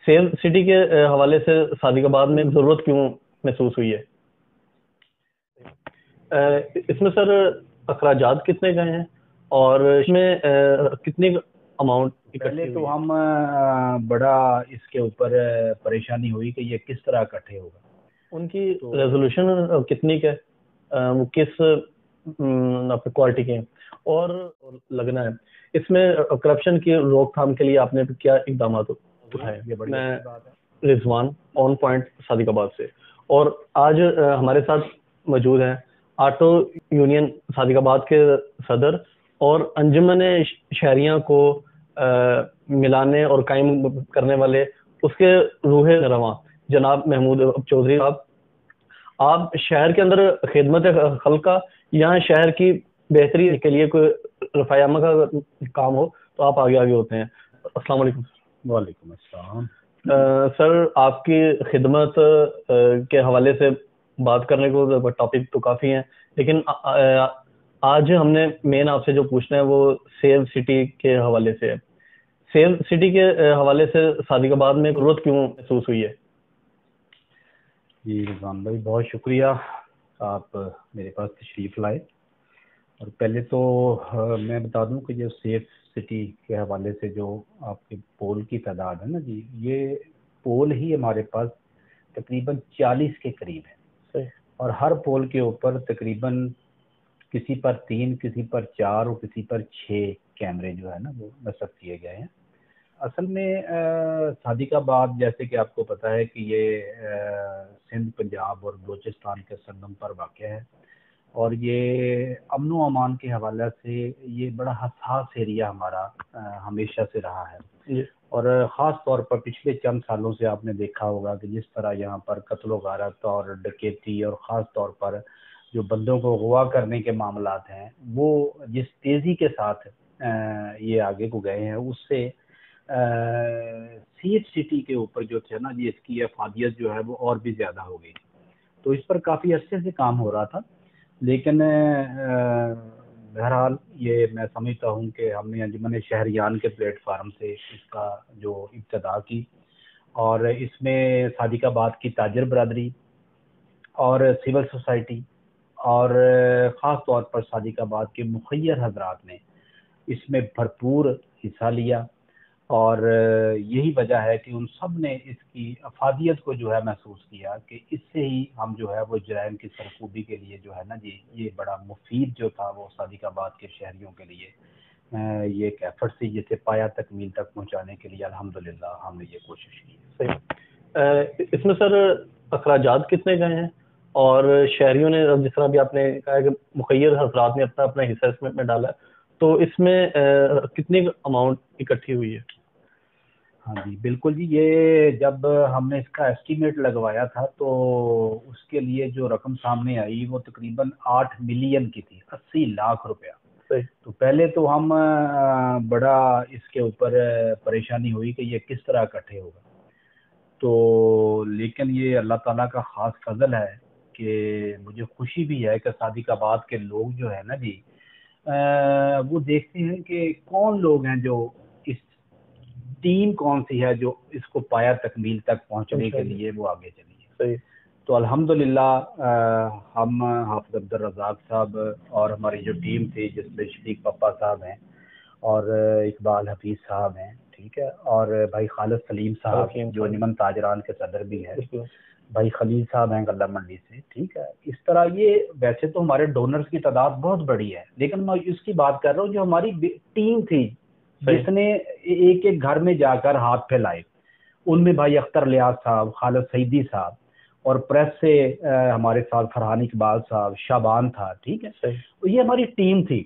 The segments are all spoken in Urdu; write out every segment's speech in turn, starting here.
سیو سٹی کے حوالے سے صادق آباد میں ضرورت کیوں محسوس ہوئی ہے؟ اس میں سر اخراجات کتنے گئے ہیں اور اس میں کتنی اماؤنٹ پہلے تو ہم بڑا اس کے اوپر پریشانی ہوئی کہ یہ کس طرح اکٹھے ہوگا. ان کی ریزولوشن کتنی کا ہے، وہ کس کوالٹی کے ہیں اور لگنا ہے؟ اس میں کرپشن کی روک تھام کے لیے آپ نے کیا اقدامات اٹھائے؟ میں رضوان آن پوائنٹ صادق آباد سے، اور آج ہمارے ساتھ موجود ہیں آٹو یونین صادق آباد کے صدر اور انجمن شہریاں کو ملانے اور قائم کرنے والے اس کے روح رواں جناب محمود چودھری صاحب. آپ شہر کے اندر خدمت خلق یا شہر کی بہتری کے لیے کوئی رفع عامہ کا کام ہو تو آپ آگے ہوتے ہیں. السلام علیکم. وعلیکم السلام. سر آپ کی خدمت کے حوالے سے بات کرنے کو ٹاپک تو کافی ہیں، لیکن آج ہم نے مین آپ سے جو پوچھنا ہے وہ سیو سٹی کے حوالے سے ہے. سیو سٹی کے حوالے سے صادق آباد میں ضرورت کیوں محسوس ہوئی ہے؟ جی رضوان بھائی بہت شکریہ، آپ میرے پاس تشریف لائے. اور پہلے تو میں بتا دوں کہ جو سیف سٹی کے حوالے سے جو آپ کے پول کی تعداد ہے نا جی، یہ پول ہی ہمارے پاس تقریباً 40 کے قریب ہے، اور ہر پول کے اوپر تقریباً کسی پر 3، کسی پر 4 اور کسی پر 6 کیمرے جو ہے نا وہ نصب کیے گئے ہیں. اصل میں صادق آباد جیسے کہ آپ کو پتہ ہے کہ یہ سندھ، پنجاب اور بلوچستان کے سنگم پر واقع ہے، اور یہ امن و امان کے حوالے سے یہ بڑا حساس ایریا ہمارا ہمیشہ سے رہا ہے. اور خاص طور پر پچھلے چند سالوں سے آپ نے دیکھا ہوگا کہ جس طرح یہاں پر قتل و غارت اور ڈکیتی اور خاص طور پر جو بندوں کو اغوا کرنے کے معاملات ہیں وہ جس تیزی کے ساتھ یہ آگے کو گئے ہیں، اس سے سیف سٹی کے اوپر جو تھے نا جی اس کی افادیت جو ہے وہ اور بھی زیادہ ہو گئی. تو اس پر کافی عرصے سے کام ہو رہا تھا، لیکن بہرحال یہ میں سمجھتا ہوں کہ ہم نے انجمن شہریان کے پلیٹ فارم سے اس کا جو ابتدا کی، اور اس میں صادق آباد کی تاجر برادری اور سول سوسائٹی اور خاص طور پر صادق آباد کے مخیر حضرات نے اس میں بھرپور حصہ لیا، اور یہی وجہ ہے کہ ان سب نے اس کی افادیت کو جو ہے محسوس کیا کہ اس سے ہی ہم جو ہے وہ جرائم کی سرکوبی کے لیے جو ہے نا جی یہ بڑا مفید جو تھا وہ صادق آباد کے شہریوں کے لیے یہ ایک ایفرٹ تھی جسے پایا تکمیل تک پہنچانے کے لیے الحمدللہ ہم نے یہ کوشش کی. صحیح. اس میں سر اخراجات کتنے گئے ہیں اور شہریوں نے جس طرح بھی آپ نے کہا کہ مخیر حضرات نے اپنا اپنا حصہ اس میں ڈالا ہے، تو اس میں کتنی اماؤنٹ اکٹھی ہوئی ہے؟ ہاں جی بالکل جی، یہ جب ہم نے اس کا ایسٹیمیٹ لگوایا تھا تو اس کے لیے جو رقم سامنے آئی وہ تقریباً 8 ملین کی تھی، 80 لاکھ روپیہ. تو پہلے تو ہم بڑا اس کے اوپر پریشانی ہوئی کہ یہ کس طرح اکٹھے ہوگا. تو لیکن یہ اللہ تعالیٰ کا خاص فضل ہے کہ مجھے خوشی بھی ہے کہ صادق آباد کے لوگ جو ہے نا جی وہ دیکھتے ہیں کہ کون لوگ ہیں جو اس ٹیم کون سی ہے جو اس کو پایا تکمیل تک پہنچنے کے لیے وہ آگے چلی ہے. تو الحمدللہ ہم حافظ عبد الرزاق صاحب اور ہماری جو ٹیم تھی جس میں شفیق پپا صاحب ہیں اور اقبال حفیظ صاحب ہیں، ٹھیک ہے، اور بھائی خالد سلیم صاحب جو انجمن تاجران کے صدر بھی ہیں، بھائی خلیل صاحب ہیں غلہ منڈی سے، ٹھیک ہے. اس طرح یہ ویسے تو ہمارے ڈونرز کی تعداد بہت بڑی ہے، لیکن میں اس کی بات کر رہا ہوں جو ہماری ٹیم تھی جس نے ایک ایک گھر میں جا کر ہاتھ پھیلائے. ان میں بھائی اختر لیاس صاحب، خالد سعیدی صاحب، اور پریس سے ہمارے ساتھ فرحان اقبال صاحب، شابان تھا، ٹھیک ہے. یہ ہماری ٹیم تھی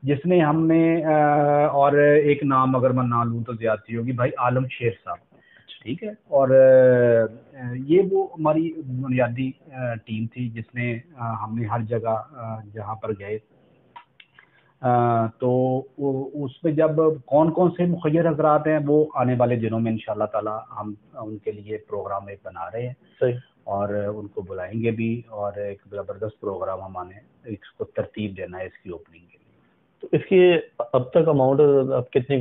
جس نے ہم نے اور ایک نام اگر میں نہ لوں تو زیادتی ہوگی، بھائی عالم شیر صاحب، ٹھیک ہے. اور یہ وہ ہماری بنیادی ٹیم تھی جس نے ہم نے ہر جگہ جہاں پر گئے تو اس میں جب کون کون سے مخیر حضرات ہیں وہ آنے والے دنوں میں انشاءاللہ تعالی ہم ان کے لیے پروگرام ایک بنا رہے ہیں اور ان کو بلائیں گے بھی، اور ایک زبردست پروگرام ہمیں اس کو ترتیب دینا ہے اس کی اوپننگ کے لیے. تو اس کی اب تک اماؤنٹ اب کتنی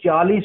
40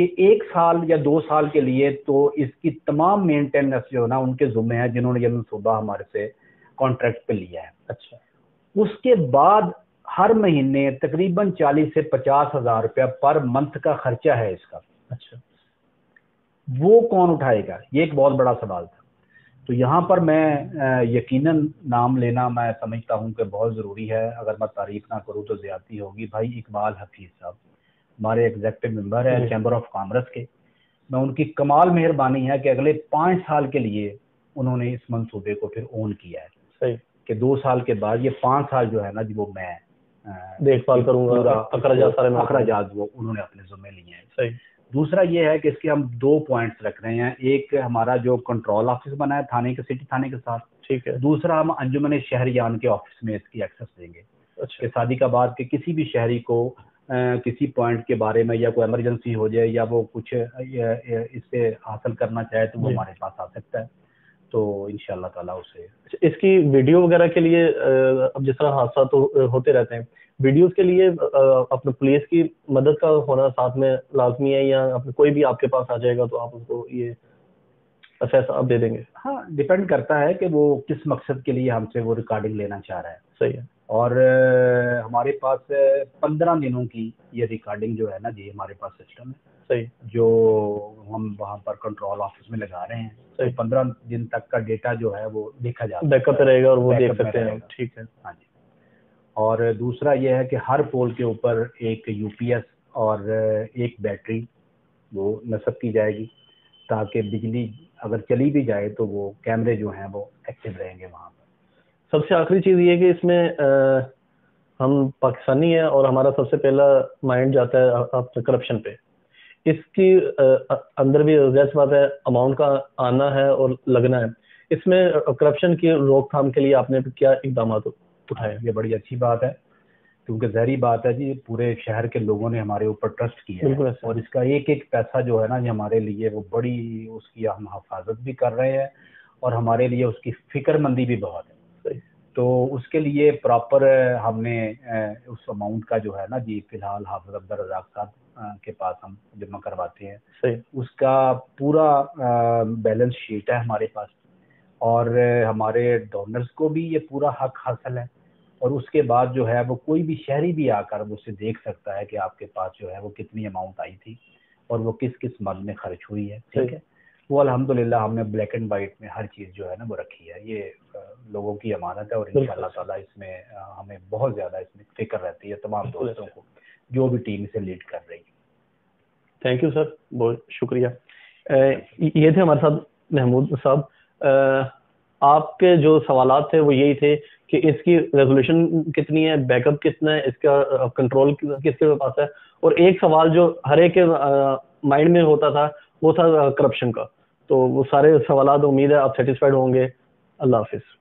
کہ 1 سال یا 2 سال کے لیے تو اس کی تمام مینٹیننس جو ہے نا ان کے ذمہ ہے جنہوں نے یہ منصوبہ ہمارے سے کانٹریکٹ پہ لیا ہے. اچھا. اس کے بعد ہر مہینے تقریباً 40 سے 50 ہزار روپیہ پر منتھ کا خرچہ ہے اس کا. اچھا. وہ کون اٹھائے گا؟ یہ ایک بہت بڑا سوال تھا. تو یہاں پر میں یقیناً نام لینا میں سمجھتا ہوں کہ بہت ضروری ہے. اگر میں تعریف نہ کروں تو زیادتی ہوگی. بھائی اقبال حفیظ صاحب ہمارے ایگزیکٹو ممبر ہے چیمبر آف کامرس کے. میں ان کی کمال مہربانی ہے کہ اگلے 5 سال کے لیے انہوں نے اس منصوبے کو پھر اون کیا ہے. صحیح. کہ 2 سال کے بعد یہ 5 سال جو ہے نا جی وہ میں دیکھ بھال کروں گا. اخراجات وہ انہوں نے اپنے ذمہ لیے ہیں. صحیح. دوسرا یہ ہے کہ اس کے ہم 2 پوائنٹس رکھ رہے ہیں. ایک ہمارا جو کنٹرول آفس بنا ہے تھانے کے سٹی تھانے کے ساتھ. ٹھیک ہے. دوسرا ہم انجمن شہریان کے آفس میں اس کی ایکسس دیں گے. اچھا. کہ صادق آباد کے کسی بھی شہری کو کسی پوائنٹ کے بارے میں یا کوئی ایمرجنسی ہو جائے یا وہ کچھ اس سے حاصل کرنا چاہے تو وہ ہمارے پاس آ سکتا ہے. تو انشاءاللہ تعالیٰ اسے اس کی ویڈیو وغیرہ کے لیے اب جس طرح حادثات ہوتے رہتے ہیں ویڈیوز کے لیے اپنے پولیس کی مدد کا ہونا ساتھ میں لازمی ہے یا کوئی بھی آپ کے پاس آ جائے گا تو آپ اس کو یہ اسیس آپ دے دیں گے؟ ہاں ڈیپینڈ کرتا ہے کہ وہ کس مقصد کے لیے ہم سے وہ ریکارڈنگ لینا چاہ رہا ہے. صحیح ہے. اور ہمارے پاس 15 دنوں کی یہ ریکارڈنگ جو ہے نا جی ہمارے پاس سسٹم ہے. صحیح. جو ہم وہاں پر کنٹرول آفس میں لگا رہے ہیں. 15 دن تک کا ڈیٹا جو ہے وہ دیکھا جاتا ہے. بیک اپ رہے گا اور وہ دیکھ سکتے ہیں. ٹھیک ہے. ہاں جی. اور دوسرا یہ ہے کہ ہر پول کے اوپر ایک یو پی ایس اور ایک بیٹری وہ نصب کی جائے گی تاکہ بجلی اگر چلی بھی جائے تو وہ کیمرے جو ہیں وہ ایکٹیو رہیں گے وہاں پر. سب سے آخری چیز یہ کہ اس میں ہم پاکستانی ہیں اور ہمارا سب سے پہلا مائنڈ جاتا ہے کرپشن پہ. اس کی اندر بھی ظاہر سی بات ہے اماؤنٹ کا آنا ہے اور لگنا ہے. اس میں کرپشن کی روک تھام کے لیے آپ نے کیا اقدامات اٹھائے؟ یہ بڑی اچھی بات ہے کیونکہ ظاہری بات ہے جی پورے شہر کے لوگوں نے ہمارے اوپر ٹرسٹ کیا ہے اور اس کا ایک ایک پیسہ جو ہے نا یہ ہمارے لیے وہ بڑی اس کی ہم حفاظت بھی کر رہے ہیں اور ہمارے لیے اس کی فکر مندی بھی بہت ہے. تو اس کے لیے پراپر ہم نے اس اماؤنٹ کا جو ہے نا جی فی الحال حافظ عبدالرزاق صاحب کے پاس ہم جمع کرواتے ہیں. اس کا پورا بیلنس شیٹ ہے ہمارے پاس اور ہمارے ڈونرز کو بھی یہ پورا حق حاصل ہے. اور اس کے بعد جو ہے وہ کوئی بھی شہری بھی آ کر اسے دیکھ سکتا ہے کہ آپ کے پاس جو ہے وہ کتنی اماؤنٹ آئی تھی اور وہ کس کس مد میں خرچ ہوئی ہے. ٹھیک ہے. وہ الحمدللہ ہم نے بلیک اینڈ وائٹ میں ہر چیز جو ہے نا وہ رکھی ہے. یہ لوگوں کی امانت ہے اور انشاءاللہ تعالیٰ اس میں ہمیں بہت زیادہ اس میں فکر رہتی ہے تمام دوستوں کو جو بھی ٹیم سے لیڈ کر رہی ہے. تھینک یو سر, بہت شکریہ. یہ تھے ہمارے ساتھ محمود صاحب. آپ کے جو سوالات تھے وہ یہی تھے کہ اس کی ریزولوشن کتنی ہے, بیک اپ کتنا ہے, اس کا کنٹرول کس کے پاس ہے, اور ایک سوال جو ہر ایک کے مائنڈ میں ہوتا تھا وہ تھا کرپشن کا. تو وہ سارے سوالات امید ہے آپ سیٹسفائڈ ہوں گے. اللہ حافظ.